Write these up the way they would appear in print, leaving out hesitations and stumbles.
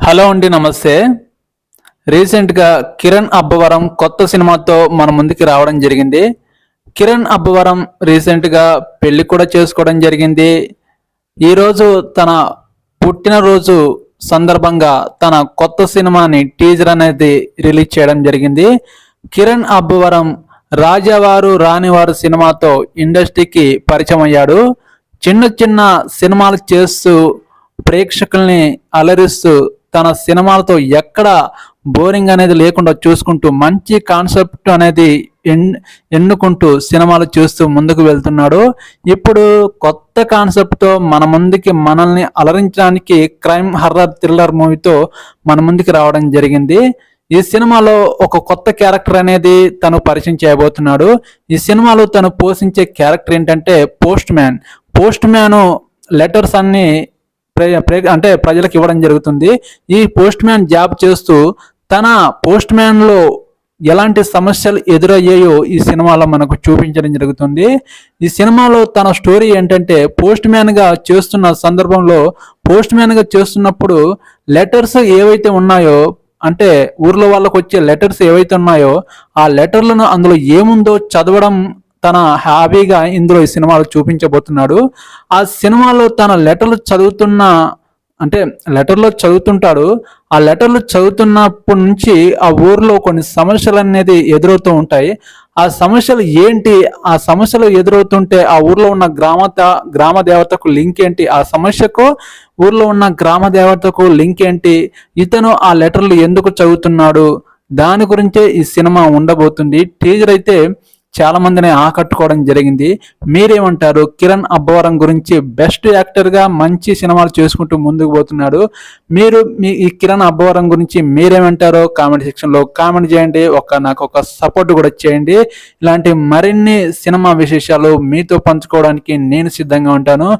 Hello అండి, నమస్తే. రీసెంట్గా కిరణ్ అబ్బవరం కొత్త సినిమాతో మన ముందుకి రావడం జరిగింది. కిరణ్ అబ్బవరం రీసెంట్గా పెళ్లి కూడా చేసుకోవడం జరిగింది. ఈరోజు తన పుట్టినరోజు సందర్భంగా తన కొత్త సినిమాని టీజర్ అనేది రిలీజ్ చేయడం జరిగింది. కిరణ్ అబ్బవరం రాజావారు రానివారు సినిమాతో ఇండస్ట్రీకి పరిచయం అయ్యాడు. చిన్న చిన్న సినిమాలు చేస్తూ ప్రేక్షకుల్ని అలరిస్తూ తన సినిమాలతో ఎక్కడ బోరింగ్ అనేది లేకుండా చూసుకుంటూ మంచి కాన్సెప్ట్ అనేది ఎన్నుకుంటూ సినిమాలు చూస్తూ ముందుకు వెళ్తున్నాడు. ఇప్పుడు కొత్త కాన్సెప్ట్తో మన ముందుకి మనల్ని అలరించడానికి క్రైమ్ హర్రర్ థ్రిల్లర్ మూవీతో మన ముందుకి రావడం జరిగింది. ఈ సినిమాలో ఒక కొత్త క్యారెక్టర్ అనేది తను పరిచయం చేయబోతున్నాడు. ఈ సినిమాలో తను పోషించే క్యారెక్టర్ ఏంటంటే పోస్ట్ మ్యాన్ లెటర్స్ అన్ని అంటే ప్రజలకు ఇవ్వడం జరుగుతుంది. ఈ పోస్ట్ మ్యాన్ జాబ్ చేస్తూ తన పోస్ట్ మ్యాన్లో ఎలాంటి సమస్యలు ఎదురయ్యాయో ఈ సినిమాలో మనకు చూపించడం జరుగుతుంది. ఈ సినిమాలో తన స్టోరీ ఏంటంటే పోస్ట్ మ్యాన్గా చేస్తున్న సందర్భంలో పోస్ట్ మ్యాన్గా చేస్తున్నప్పుడు లెటర్స్ ఏవైతే ఉన్నాయో, అంటే ఊర్లో వాళ్ళకు వచ్చే లెటర్స్ ఏవైతే ఉన్నాయో ఆ లెటర్లను అందులో ఏముందో చదవడం తన హాబీగా ఇందులో ఈ సినిమాలో చూపించబోతున్నాడు. ఆ సినిమాలో తన లెటర్లు చదువుతుంటాడు. ఆ లెటర్లు చదువుతున్నప్పటి నుంచి ఆ ఊర్లో కొన్ని సమస్యలు అనేది ఎదురవుతూ ఉంటాయి. ఆ సమస్యలు ఏంటి, ఆ సమస్యలు ఎదురవుతుంటే ఆ ఊర్లో ఉన్న గ్రామ దేవతకు లింక్ ఏంటి, ఆ సమస్యకు ఊర్లో ఉన్న గ్రామ దేవతకు లింక్ ఏంటి, ఇతను ఆ లెటర్లు ఎందుకు చదువుతున్నాడు, దాని గురించే ఈ సినిమా ఉండబోతుంది. టీజర్ అయితే చాలా మందిని ఆకట్టుకోవడం జరిగింది. మీరేమంటారు? కిరణ్ అబ్బవరం గురించి బెస్ట్ యాక్టర్గా మంచి సినిమాలు చేసుకుంటూ ముందుకు పోతున్నాడు. మీరు ఈ కిరణ్ అబ్బవరం గురించి మీరేమంటారో కామెంట్ సెక్షన్లో కామెంట్ చేయండి. నాకు ఒక సపోర్ట్ కూడా చేయండి. ఇలాంటి మరిన్ని సినిమా విశేషాలు మీతో పంచుకోవడానికి నేను సిద్ధంగా ఉంటాను.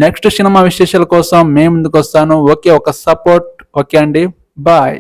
నెక్స్ట్ సినిమా విశేషాల కోసం మేము ముందుకు వస్తాను. ఒక సపోర్ట్. ఓకే అండి, బాయ్.